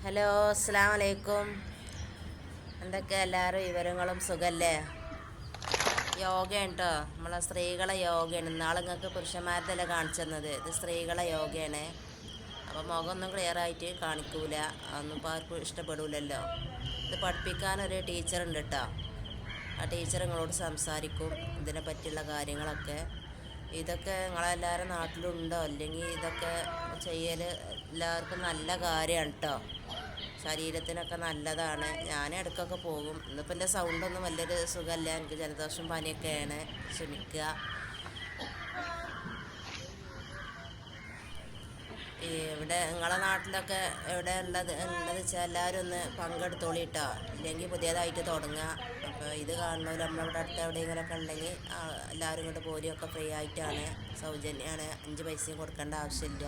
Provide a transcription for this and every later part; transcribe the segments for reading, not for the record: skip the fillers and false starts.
Hello, അസ്സലാമു അലൈക്കും. എന്തൊക്കെ എല്ലാവരും വിവരങ്ങളും സുഖല്ലേ? യോഗയാണ് കേട്ടോ, നമ്മളെ സ്ത്രീകളെ യോഗയാണ്. ഇന്നാളെ നിങ്ങൾക്ക് പുരുഷന്മാരതല്ലേ കാണിച്ചു തന്നത്, ഇത് സ്ത്രീകളെ യോഗയാണ്. അപ്പോൾ മുഖമൊന്നും ക്ലിയർ ആയിട്ട് കാണിക്കൂല, അതൊന്നും ഇപ്പോൾ ആർക്കും ഇഷ്ടപ്പെടില്ലല്ലോ. ഇത് പഠിപ്പിക്കാനൊരു ടീച്ചറുണ്ട് കേട്ടോ. ആ ടീച്ചർ നിങ്ങളോട് സംസാരിക്കും ഇതിനെ പറ്റിയുള്ള കാര്യങ്ങളൊക്കെ. ഇതൊക്കെ നിങ്ങളെല്ലാവരും നാട്ടിലുണ്ടോ? അല്ലെങ്കിൽ ഇതൊക്കെ ചെയ്യൽ എല്ലാവർക്കും നല്ല കാര്യമാണ് കേട്ടോ. ശരീരത്തിനൊക്കെ നല്ലതാണ്. ഞാൻ ഇടയ്ക്കൊക്കെ പോകും. ഇന്നിപ്പോൾ എൻ്റെ സൗണ്ടൊന്നും വലിയൊരു സുഖമല്ല, എനിക്ക് ജലദോഷം പനിയൊക്കെയാണ്, ക്ഷമിക്കുക. ഇവിടെ നിങ്ങളെ നാട്ടിലൊക്കെ എവിടെ ഉള്ളത് വെച്ചാൽ എല്ലാവരും ഒന്ന് പങ്കെടുത്തോളിട്ടോ. ഇല്ലെങ്കിൽ പുതിയതായിട്ട് തുടങ്ങുക. അപ്പോൾ ഇത് കാണുന്നവർ നമ്മളിവിടെ അടുത്ത് എവിടെയെങ്കിലുമൊക്കെ ഉണ്ടെങ്കിൽ എല്ലാവരും ഇങ്ങോട്ട് പോരുകയൊക്കെ ഫ്രീ ആയിട്ടാണ്, സൗജന്യമാണ്, 5 പൈസയും കൊടുക്കേണ്ട ആവശ്യമില്ല.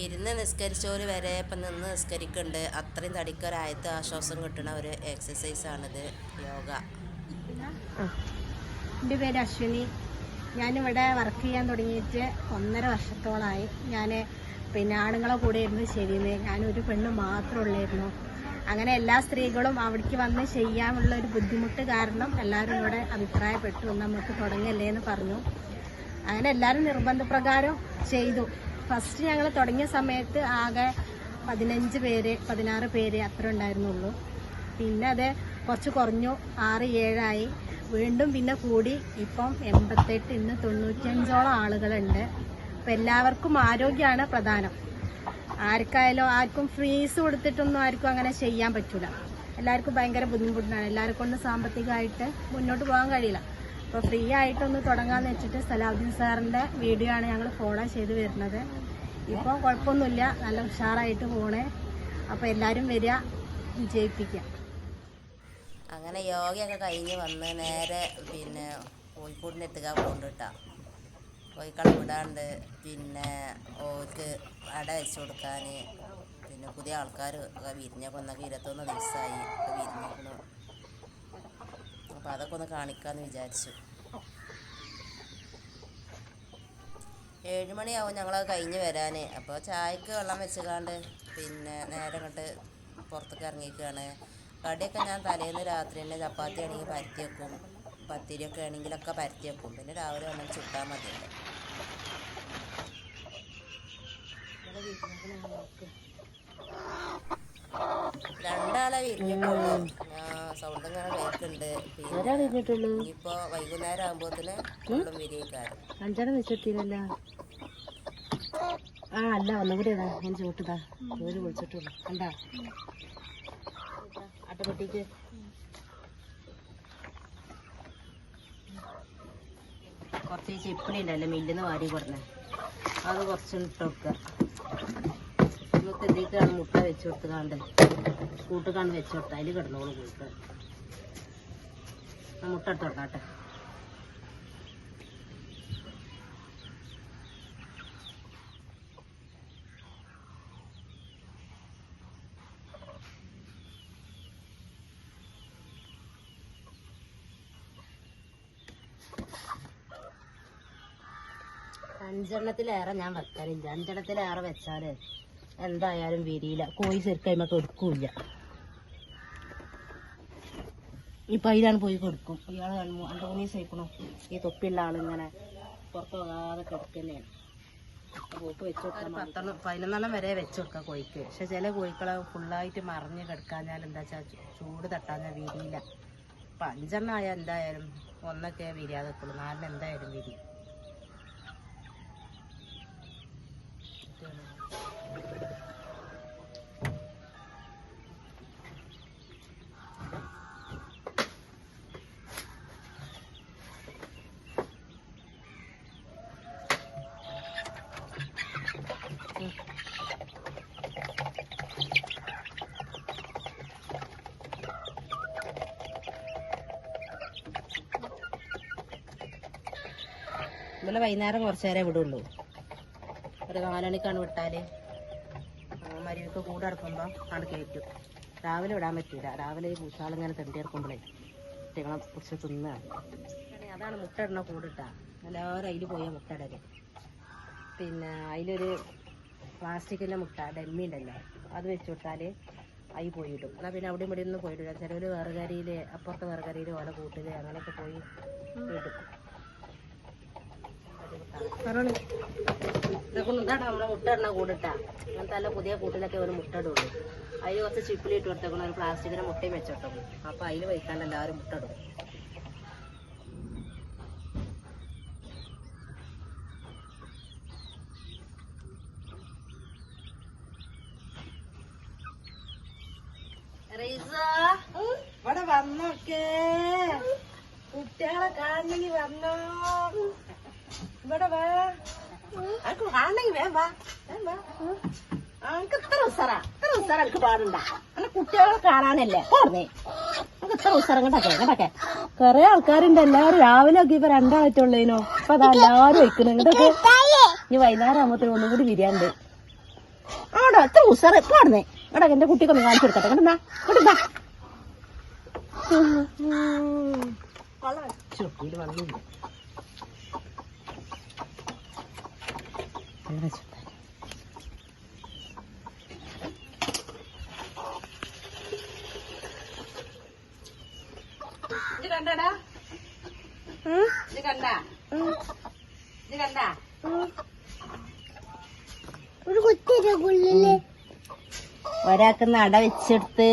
ഇരുന്ന് നിസ്കരിച്ചവർ വരെ ഇപ്പം നിന്ന് നിസ്കരിക്കുന്നുണ്ട്. അത്രയും തടിക്കൊരായത്ത് ആശ്വാസം കിട്ടുന്ന ഒരു എക്സസൈസാണിത്, യോഗ. എൻ്റെ പേര് അശ്വിനി. ഞാനിവിടെ വർക്ക് ചെയ്യാൻ തുടങ്ങിയിട്ട് 1.5 വർഷത്തോളമായി. ഞാൻ ആണുങ്ങളെ കൂടെ ഇരുന്ന് ശരിയെന്ന്, ഞാനൊരു പെണ്ണ് മാത്രമുള്ളായിരുന്നു. അങ്ങനെ എല്ലാ സ്ത്രീകളും അവിടേക്ക് വന്ന് ചെയ്യാനുള്ള ഒരു ബുദ്ധിമുട്ട് കാരണം എല്ലാവരും ഇവിടെ അഭിപ്രായപ്പെട്ടു, നമുക്ക് തുടങ്ങല്ലേ എന്ന് പറഞ്ഞു. അങ്ങനെ എല്ലാവരും നിർബന്ധപ്രകാരം ചെയ്തു. ഫസ്റ്റ് ഞങ്ങൾ തുടങ്ങിയ സമയത്ത് ആകെ 16 പേര് അത്ര ഉണ്ടായിരുന്നുള്ളൂ. പിന്നെ അത് കുറച്ച് കുറഞ്ഞു, 6-7 ആയി. വീണ്ടും പിന്നെ കൂടി, ഇപ്പം 88, ഇന്ന് 95ഓളം ആളുകളുണ്ട്. അപ്പം എല്ലാവർക്കും ആരോഗ്യമാണ് പ്രധാനം. ആർക്കും ഫീസ് കൊടുത്തിട്ടൊന്നും ആർക്കും അങ്ങനെ ചെയ്യാൻ പറ്റില്ല. എല്ലാവർക്കും ഭയങ്കര ബുദ്ധിമുട്ടാണ്. എല്ലാവർക്കും കൊണ്ട് സാമ്പത്തികമായിട്ട് മുന്നോട്ട് പോകാൻ കഴിയില്ല. അപ്പോൾ ഫ്രീ ആയിട്ടൊന്ന് തുടങ്ങാമെന്ന് വെച്ചിട്ട് സലാഹുദ്ദീൻ സാറിൻ്റെ വീഡിയോ ആണ് ഞങ്ങൾ ഫോളോ ചെയ്ത് വരുന്നത്. ഇപ്പോൾ കുഴപ്പമൊന്നുമില്ല, നല്ല ഉഷാറായിട്ട് പോണേ. അപ്പോൾ എല്ലാവരും വരിക, വിജയിപ്പിക്കുക. അങ്ങനെ യോഗയൊക്കെ കഴിഞ്ഞ് വന്ന് നേരെ കോഴിക്കോടിന് എത്തുക കൊണ്ടിട്ടാ. കോഴിക്കളെ വിടാണ്ട്, ഓർക്ക് അട വെച്ച് കൊടുക്കാൻ, പുതിയ ആൾക്കാർ ഒക്കെ വിരിഞ്ഞൊക്കെ 21 ദിവസമായി ഒക്കെ വിരിഞ്ഞിരിക്കുന്നു. അപ്പോൾ അതൊക്കെ ഒന്ന് കാണിക്കാമെന്ന് വിചാരിച്ചു. 7 മണിയാവും ഞങ്ങളത് കഴിഞ്ഞ് വരാൻ. അപ്പോൾ ചായക്ക് വെള്ളം വെച്ചുകാണ്ട് നേരെ ഇങ്ങോട്ട് പുറത്തേക്ക് ഇറങ്ങിയിരിക്കുകയാണ്. കടിയൊക്കെ ഞാൻ തലേന്ന് രാത്രി തന്നെ ചപ്പാത്തി ആണെങ്കിൽ പരത്തി വെക്കും, പത്തിരിയൊക്കെ ആണെങ്കിലൊക്കെ പരത്തി വെക്കും. പിന്നെ രാവിലെ വന്നാൽ ചുട്ടാൽ മതിയല്ലോ. രണ്ടാളെ വിരിഞ്ഞിട്ടുള്ളൂ. സൗണ്ട് ഇങ്ങനെ കേൾക്കുന്നുണ്ട്. ഇനിയിപ്പോൾ വൈകുന്നേരം ആകുമ്പോഴത്തേന് ഫുള്ളും വിരിയിക്കാറ്. 5 വെച്ചെത്തിയില്ല. അല്ല, ഒന്നുകൂടി ഇതാ, ഞാൻ ചോട്ടിതാ ജോലി വിളിച്ചിട്ടുള്ളൂ. കണ്ടാ അട്ടപ്പെട്ടിക്ക് കുറച്ച് ചിപ്പിളി ഉണ്ടല്ലോ മില്ലിന്ന് വാരി കൊടുന്നേ, അത് കുറച്ച് ഇട്ട് വെക്കുക. നമുക്ക് എന്തൊക്കെയാണ് മുട്ട വെച്ച് കൊടുത്തുകാണ്ട് കൂട്ടുകാണ്ട് വെച്ച് കൊടുത്താൽ അതിൽ കിടന്നോളൂ. കൂട്ട് മുട്ട എടുത്ത് കൊടുക്കാട്ടെ. അഞ്ചെണ്ണത്തിലേറെ ഞാൻ വെക്കലില്ല. 5 എണ്ണത്തിലേറെ വെച്ചാൽ എന്തായാലും വിരിയില്ല, കോഴി ശരിക്കും എടുക്കൂല. ഇപ്പം അതിലാണ് പോയി കൊടുക്കും. ഇയാൾ 2-3 ദിവസമായിക്കണു ഈ തൊപ്പിയുള്ള ആളിങ്ങനെ പുറത്ത് പോകാതെ കിടക്കുന്നതാണ്. പോക്ക് വെച്ച് കൊടുക്കാൻ 11 വരെ വെച്ച് കൊടുക്കാം കോഴിക്ക്. പക്ഷെ ചില കോഴിക്കളെ ഫുള്ളായിട്ട് മറിഞ്ഞ് കിടക്കാഞ്ഞാൽ എന്താ വെച്ചാൽ ചൂട് തട്ടാഞ്ഞാൽ വിരിയില്ല. അപ്പം 5 എണ്ണം ആയാൽ എന്തായാലും 1 വിരിയാതെ വെക്കുള്ളൂ, 4 എന്തായാലും വിരിയും. ഇന്നലെ വൈകുന്നേരം കുറച്ച് നേരം വിടുള്ളൂ. ഒരു 4 മണിക്കാണ് വിട്ടാൽ മരുവൊക്കെ കൂടെ ഇറക്കുമ്പോൾ ആണ് കയറ്റും. രാവിലെ വിടാൻ പറ്റില്ല. രാവിലെ ഈ പൂച്ചാളിങ്ങനെ തെണ്ടിയിറക്കുമ്പോഴേ കുട്ടികളെ കുറച്ച് തിന്നാണ്. അതാണ് മുട്ട ഇടണ കൂടിട്ടാ. എല്ലാവരും അതിൽ പോയാൽ മുട്ട ഇടല്. അതിലൊരു പ്ലാസ്റ്റിക്കിൻ്റെ മുട്ട ഡമ്മി ഉണ്ടല്ലോ അത് വെച്ച് കൊടുത്താൽ അയി പോയിടും. എന്നാൽ പിന്നെ അവിടെ ഇവിടെ ഒന്നും പോയിടില്ല. ചിലവർ വിറകരിയിൽ അപ്പുറത്തെ വിറകരിയിൽ ഓല കൂട്ടിൽ അങ്ങനെയൊക്കെ പോയി ഇടും. ഇതാണ് നമ്മളെ മുട്ട ഇടണ കൂടിട്ടാ. അങ്ങനത്തെ നല്ല പുതിയ കൂട്ടിലൊക്കെ ഒരു മുട്ട ഇടുള്ളൂ. അതിൽ കുറച്ച് ചിപ്പിലിട്ട് കൊടുത്തേക്കണം, ഒരു പ്ലാസ്റ്റിക്കിൻ്റെ മുട്ടയും വെച്ചിട്ടും. അപ്പോൾ അതിൽ വയ്ക്കാണ്ട് എല്ലാവരും മുട്ട ഇടും. ഇവിടെ വന്നോക്കേ, കുട്ടികളെ കാണണമെങ്കിൽ വന്നോ. ഇവിടെ വാ, അനക്ക് കാണണമെങ്കിൽ വേം വാ. അനക്ക് ഇത്ര ഉസറ എനിക്ക് പാടുണ്ട. അന്നെ കുട്ടികളെ കാണാനല്ലേ പറഞ്ഞേ. നമുക്ക് ഇത്ര ഉസറം കേട്ടൊക്കെ കൊറേ ആൾക്കാരുണ്ട്. എല്ലാവരും രാവിലെ ഒക്കെ ഇപ്പൊ രണ്ടായിട്ടുള്ളേനോ. അപ്പൊ അതാ എല്ലാവരും വയ്ക്കണം. ഇങ്ങോട്ടൊക്കെ ഇനി വൈകുന്നേരം ആകുമ്പോഴത്തേനും ഒന്നും കൂടി വിരിയാണ്ട്. ആടോ ഇത്ര ഉസറ പാടുന്നേ. ഇവിടെ എന്റെ കുട്ടിക്കൊന്ന് കാണിച്ചു കൊടുക്കട്ടെ. കണ്ടാ ഇങ്ങോട്ടാ ഇത് വന്നില്ല. ഇത് കണ്ടാടാ, ഇത് കണ്ടാ, ഇത് കണ്ടാ ഒരു കുട്ടിയുടെ ഒരാൾക്ക് നട വെച്ചെടുത്ത്,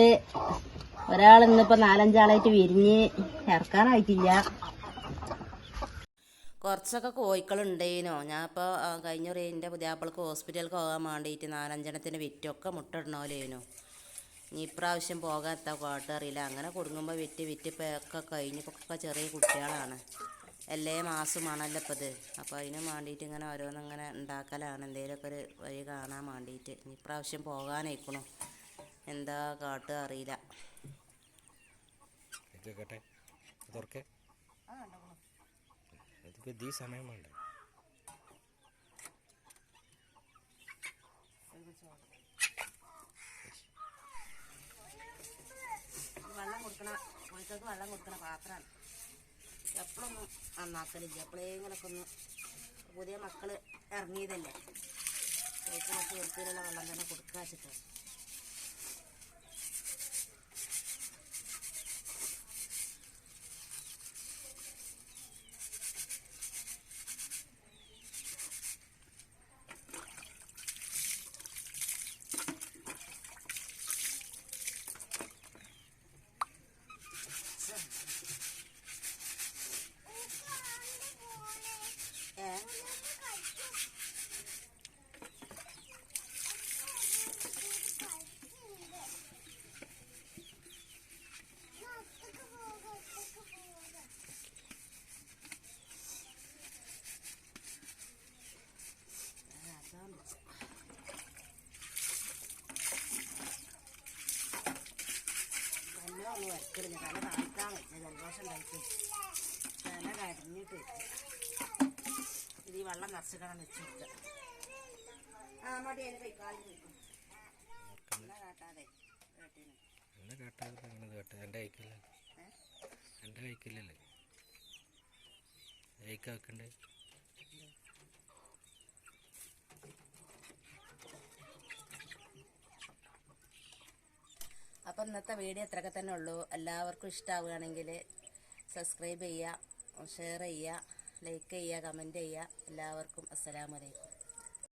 ഒരാൾ ഇന്നിപ്പോ 4-5 വിരിഞ്ഞ് ഇറക്കാനായിട്ടില്ല. കുറച്ചൊക്കെ കോഴിക്കളുണ്ടേനോ. ഞാൻ ഇപ്പോൾ കഴിഞ്ഞ എൻ്റെ പുതിയാപ്പിൾക്ക് ഹോസ്പിറ്റലിൽ പോകാൻ വേണ്ടിയിട്ട് 4-5 വിറ്റൊക്കെ മുട്ട ഇടണോലേനു. ഇനി ഇപ്രാവശ്യം പോകാത്ത കോട്ടറിയില്ല. അങ്ങനെ കൊടുങ്ങുമ്പോൾ വിറ്റ് ഇപ്പോൾ ഒക്കെ കഴിഞ്ഞിപ്പൊക്കെ ചെറിയ കുട്ടികളാണ്. എല്ലാ മാസമാണല്ലോ ഇപ്പോൾ ഇത്. അപ്പോൾ അതിന് വേണ്ടിയിട്ട് ഇങ്ങനെ ഓരോന്നിങ്ങനെ ഉണ്ടാക്കലാണ്, എന്തെങ്കിലുമൊക്കെ ഒരു വഴി കാണാൻ വേണ്ടിയിട്ട്. ഇനി ഇപ്രാവശ്യം പോകാനായിക്കണു, എന്താ കാട്ടുക അറിയില്ല. സമയം വേണ്ട. വെള്ളം കൊടുക്കണ കോഴിക്കൾക്ക് വെള്ളം കൊടുക്കണ പാത്രമാണ്. എപ്പോഴൊന്നും നന്നാക്കലില്ല, എപ്പോഴെങ്കിലൊക്കെ ഒന്ന്. പുതിയ മക്കൾ ഇറങ്ങിയതല്ലേ, കോഴിക്കൾക്ക് വൃത്തിയിലുള്ള വെള്ളം തന്നെ കൊടുക്കുക വെച്ചിട്ട്. ഒന്ന് വരക്കിടുന്നു, തല കാണിക്കാൻ വെച്ച ജലദോഷം ഉണ്ടായിട്ട് തല കരഞ്ഞിട്ട് വെച്ചു. ഇത് ഈ വെള്ളം നിറച്ചിക്കണം വെച്ച് കൊടുക്കുക. ആ മടി അതിന് കൈക്കാലി നിൽക്കും. എന്നെ കാട്ടാതെ കേട്ടീന്. എന്നെ കാട്ടാതെ അങ്ങനെ കേട്ട എൻ്റെ കൈക്കില്ലല്ലേ, എൻ്റെ കൈക്കില്ലല്ലേ കൈക്കാക്കണ്ടേ. അപ്പം ഇന്നത്തെ വീഡിയോ ഇത്രയൊക്കെ തന്നെ ഉള്ളൂ. എല്ലാവർക്കും ഇഷ്ടമാവുകയാണെങ്കിൽ സബ്സ്ക്രൈബ് ചെയ്യുക, ഷെയർ ചെയ്യുക, ലൈക്ക് ചെയ്യുക, കമൻറ്റ് ചെയ്യുക. എല്ലാവർക്കും അസ്സലാമു അലൈക്കും.